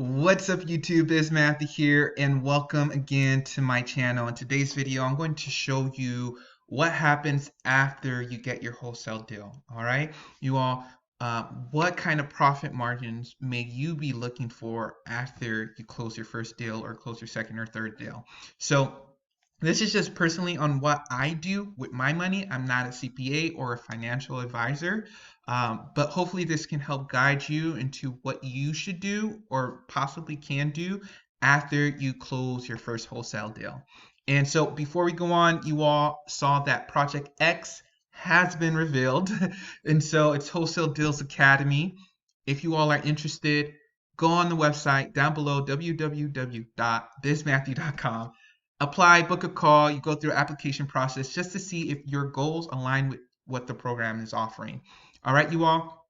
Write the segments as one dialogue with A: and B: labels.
A: What's up YouTube, it's Matthew here and welcome again to my channel. In today's video, I'm going to show you what happens after you get your wholesale deal. All right, you all, what kind of profit margins may you be looking for after you close your first deal or close your second or third deal? So this is just personally on what I do with my money. I'm not a CPA or a financial advisor, but hopefully this can help guide you into what you should do or possibly can do after you close your first wholesale deal. And so before we go on, you all saw that Project X has been revealed. And so it's Wholesale Deals Academy. If you all are interested, go on the website down below, www.bizmatthew.com. Apply, book a call, you go through the application process just to see if your goals align with what the program is offering. All right, you all.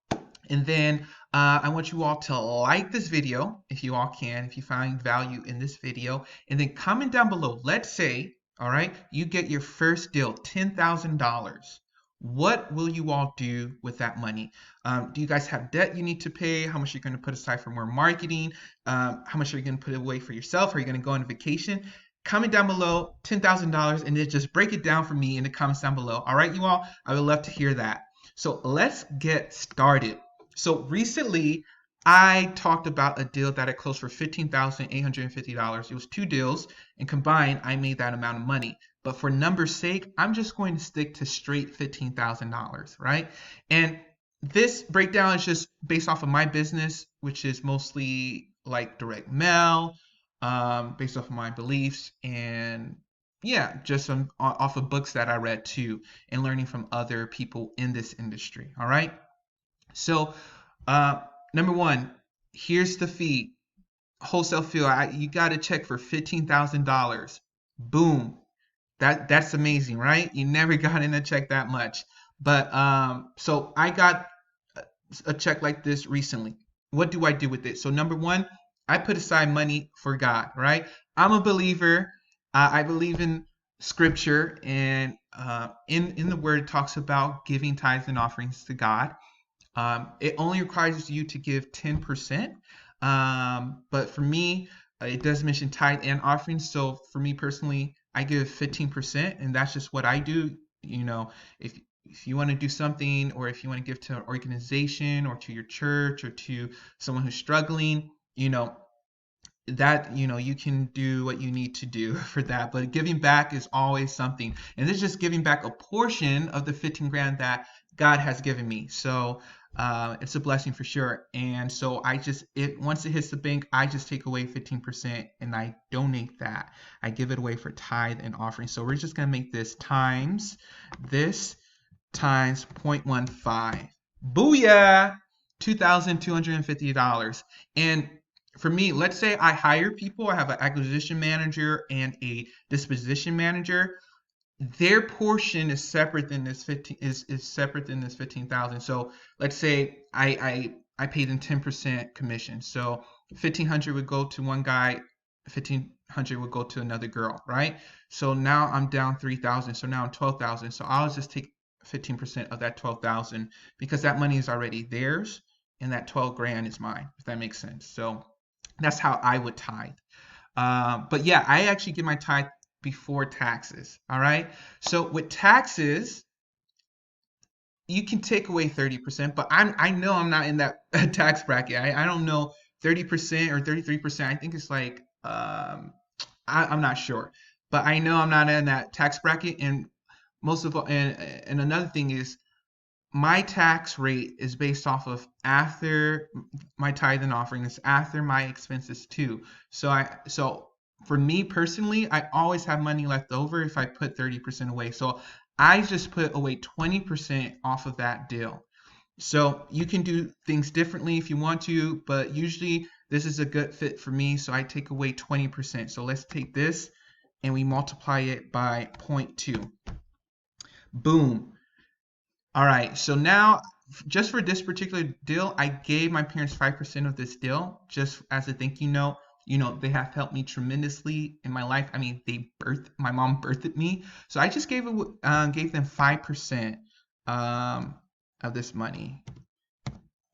A: And then I want you all to like this video if you all can, if you find value in this video. And then comment down below. Let's say, all right, you get your first deal, $10,000. What will you all do with that money? Do you guys have debt you need to pay? How much are you going to put aside for more marketing? How much are you going to put away for yourself? Are you going to go on vacation? Comment down below $10,000 and then just break it down for me in the comments down below. All right, you all, I would love to hear that. So let's get started. So recently, I talked about a deal that I closed for $15,850. It was 2 deals, and combined, I made that amount of money. But for numbers' sake, I'm just going to stick to straight $15,000, right? And this breakdown is just based off of my business, which is mostly like direct mail, based off of my beliefs, and yeah, just off of books that I read too, and learning from other people in this industry. All right. So, number one, here's the fee. Wholesale fee. You got to check for $15,000. Boom. That's amazing, right? You never got in a check that much. But so I got a check like this recently. What do I do with it? So number one, I put aside money for God, right? I'm a believer. I believe in scripture, and in the word it talks about giving tithes and offerings to God. It only requires you to give 10%. But for me, it does mention tithe and offerings. So for me personally, I give 15%, and that's just what I do. You know, if you want to do something, or if you want to give to an organization or to your church or to someone who's struggling, that you can do what you need to do for that. But giving back is always something, and this is just giving back a portion of the 15 grand that God has given me. So it's a blessing for sure. And so once it hits the bank, I just take away 15% and I donate that. I give it away for tithe and offering. So we're just going to make this times 0.15. Booyah! $2,250. And for me, let's say I hire people. I have an acquisition manager and a disposition manager. Their portion is separate than this 15 is separate than this 15,000. So let's say I paid them 10% commission. So 1,500 would go to one guy, 1,500 would go to another girl, right? So now I'm down 3,000. So now I'm 12,000. So I'll just take 15% of that 12,000 because that money is already theirs, and that 12 grand is mine, if that makes sense. So that's how I would tithe. But yeah, I actually get my tithe before taxes. All right. So with taxes, you can take away 30%, but I know I'm not in that tax bracket. I don't know 30% or 33%. I think it's like I'm not sure, but I know I'm not in that tax bracket. And and another thing is, my tax rate is based off of after my tithe and offering. It's after my expenses too. So for me personally, I always have money left over if I put 30% away. So I just put away 20% off of that deal. So you can do things differently if you want to, but usually this is a good fit for me. So I take away 20%. So let's take this and we multiply it by 0.2. Boom. All right, so now just for this particular deal, I gave my parents 5% of this deal just as a thank you note. They have helped me tremendously in my life. I mean, my mom birthed me, so I just gave them 5% of this money.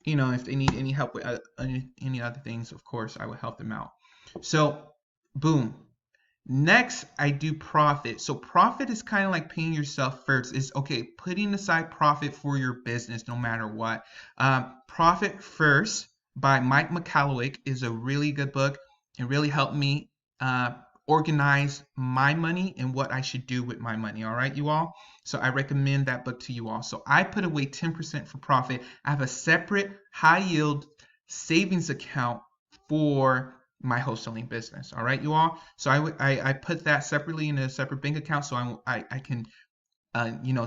A: if they need any help with any other things, of course, I would help them out. So, boom. Next, I do profit. So profit is kind of like paying yourself first. Is okay, putting aside profit for your business no matter what. Profit First by Mike McCallowich is a really good book. It really helped me uh, organize my money and what I should do with my money. All right, you all. So I recommend that book to you all. So I put away 10% for profit. I have a separate high yield savings account for my wholesaling business. All right, you all. So I put that separately in a separate bank account so I can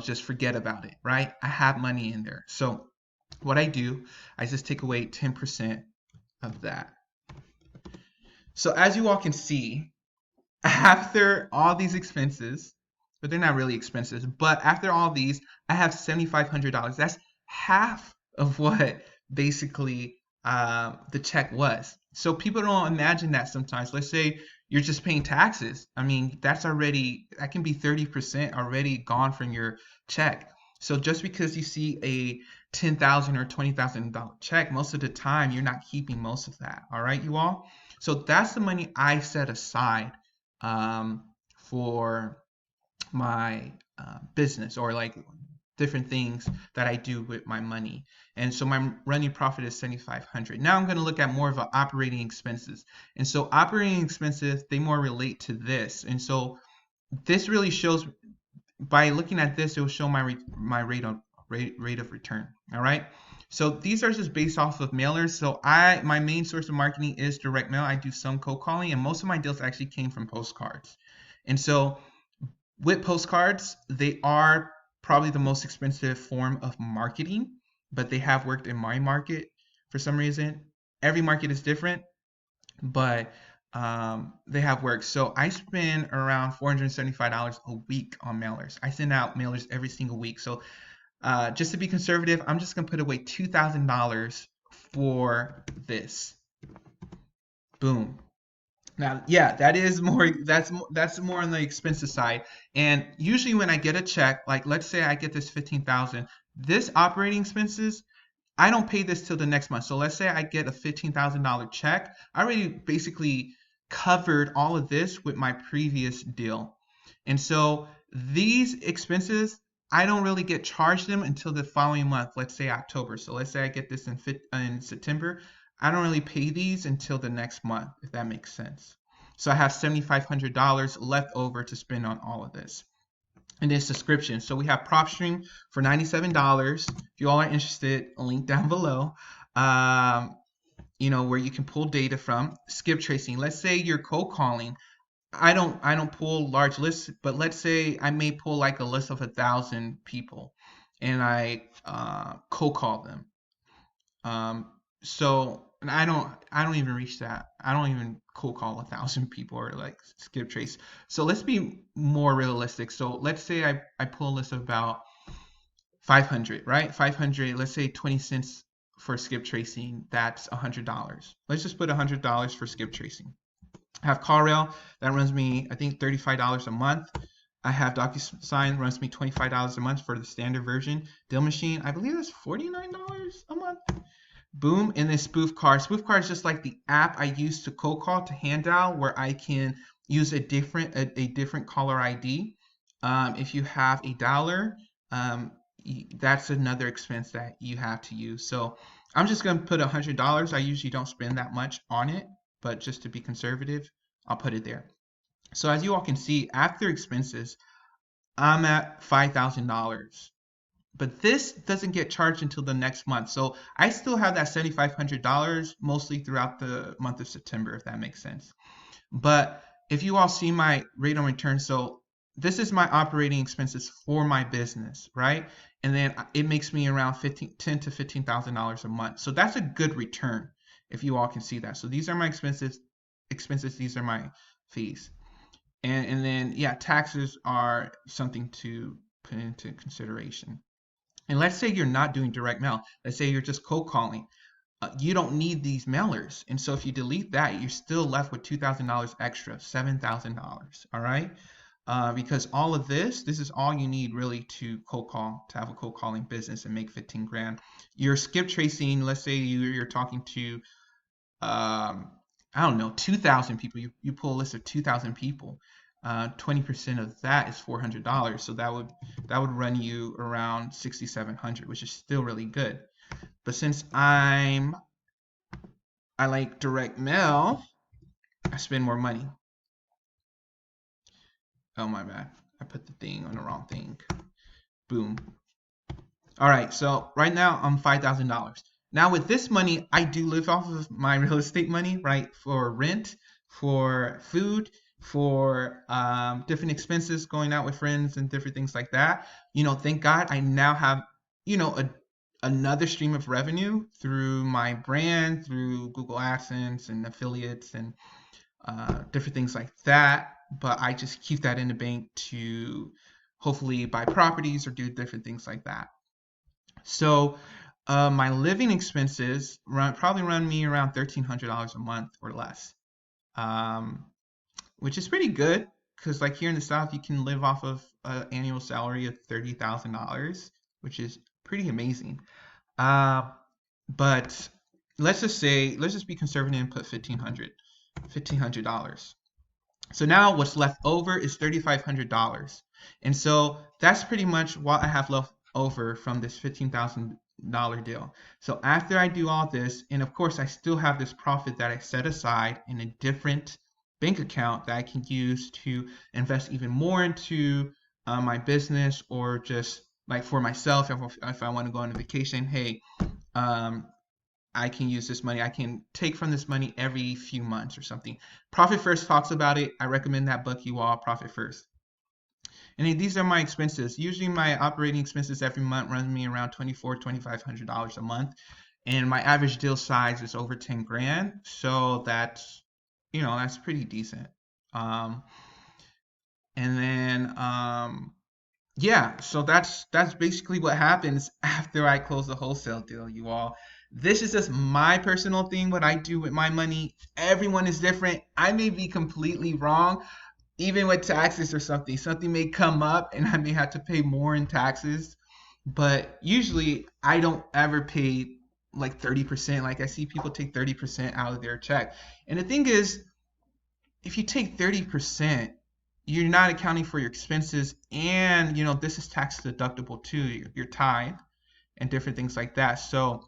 A: just forget about it. Right? I have money in there. So what I do, I just take away 10% of that. So as you all can see, after all these expenses, but they're not really expenses, but after all these, I have $7,500. That's half of what basically the check was. So people don't imagine that sometimes. Let's say you're just paying taxes. I mean, that can be 30% already gone from your check. So just because you see a $10,000 or $20,000 check, most of the time you're not keeping most of that. All right, you all. So that's the money I set aside for my business, or like different things that I do with my money. And so my running profit is 7,500. Now I'm going to look at more of operating expenses. And so operating expenses, they more relate to this. And so this really shows, by looking at this, it will show my rate of return. All right. So these are just based off of mailers. So my main source of marketing is direct mail. I do some cold calling, and most of my deals actually came from postcards. And so with postcards, they are probably the most expensive form of marketing, but they have worked in my market for some reason. Every market is different, but they have worked. So I spend around $475 a week on mailers. I send out mailers every single week. So just to be conservative, I'm just gonna put away $2,000 for this. Boom. Now, yeah, that is more. That's more on the expensive side. And usually, when I get a check, like let's say I get this 15,000, this operating expenses, I don't pay this till the next month. So let's say I get a $15,000 check. I already basically covered all of this with my previous deal. And so these expenses, I don't really get charged them until the following month, let's say October. So let's say I get this in September. I don't really pay these until the next month, if that makes sense. So I have $7,500 left over to spend on all of this. And then subscription. So we have PropStream for $97. If you all are interested, a link down below. Where you can pull data from. Skip tracing. Let's say you're cold calling. I don't pull large lists, but let's say I may pull like a list of 1,000 people, and I cold call them. And I don't even reach that. I don't even cold call 1,000 people or like skip trace. So let's be more realistic. So let's say I pull a list of about 500, right? 500. Let's say 20 cents for skip tracing. That's $100. Let's just put $100 for skip tracing. I have CallRail that runs me, I think, $35 a month. I have DocuSign runs me $25 a month for the standard version. Deal Machine, I believe that's $49 a month. Boom. And then Spoof Card. Spoof Card is just like the app I use to cold call, to hand dial, where I can use a different caller ID. If you have a dialer, that's another expense that you have to use. So I'm just going to put $100. I usually don't spend that much on it, but just to be conservative, I'll put it there. So as you all can see, after expenses, I'm at $5,000. But this doesn't get charged until the next month. So I still have that $7,500 mostly throughout the month of September, if that makes sense. But if you all see my rate on return, so this is my operating expenses for my business, right? And then it makes me around $10,000 to $15,000 a month. So that's a good return, if you all can see that. So these are my expenses, these are my fees. And then, yeah, taxes are something to put into consideration. And let's say you're not doing direct mail. Let's say you're just cold calling. You don't need these mailers. And so if you delete that, you're still left with $2,000 extra, $7,000. All right. because all of this is all you need really to cold call, to have a cold calling business and make 15 grand. Your skip tracing, let's say you're talking to, I don't know, 2,000 people. You pull a list of 2,000 people. 20% of that is $400. So that would run you around 6,700, which is still really good. But since I like direct mail, I spend more money. Oh, my bad. I put the thing on the wrong thing. Boom. All right, so right now I'm $5,000. Now with this money, I do live off of my real estate money, right? For rent, for food, for different expenses, going out with friends and different things like that. Thank God I now have, another stream of revenue through my brand, through Google AdSense and affiliates and different things like that. But I just keep that in the bank to hopefully buy properties or do different things like that. So my living expenses probably run me around $1,300 a month or less, which is pretty good because like here in the South, you can live off of an annual salary of $30,000, which is pretty amazing. But let's just be conservative and put $1,500. So now what's left over is $3,500. And so that's pretty much what I have left over from this $15,000 deal. So after I do all this, and of course I still have this profit that I set aside in a different bank account that I can use to invest even more into my business, or just like for myself, if I want to go on a vacation, hey, I can use this money. I can take from this money every few months or something. Profit First talks about it. I recommend that book, you all, Profit First. And these are my expenses. Usually my operating expenses every month run me around $2,500 a month. And my average deal size is over 10 grand. So that's pretty decent. And then, yeah, so that's basically what happens after I close the wholesale deal, you all. This is just my personal thing, what I do with my money. Everyone is different. I may be completely wrong, even with taxes or something. Something may come up and I may have to pay more in taxes. But usually I don't ever pay like 30%. Like I see people take 30% out of their check. And the thing is, if you take 30%, you're not accounting for your expenses, and this is tax deductible too, your tithe and different things like that. So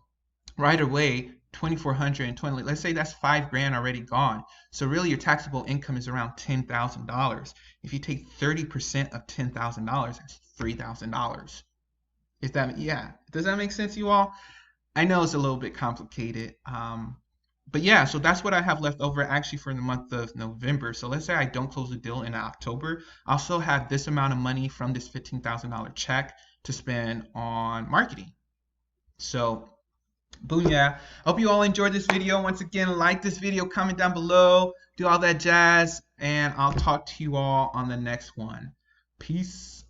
A: right away, 2,420, let's say that's 5 grand already gone. So really your taxable income is around $10,000. If you take 30% of $10,000, that's $3,000. Does that make sense, you all? I know it's a little bit complicated. But yeah, so that's what I have left over actually for the month of November. So let's say I don't close the deal in October. I'll still have this amount of money from this $15,000 check to spend on marketing. So boom, yeah. Hope you all enjoyed this video. Once again, like this video, comment down below, do all that jazz, and I'll talk to you all on the next one. Peace.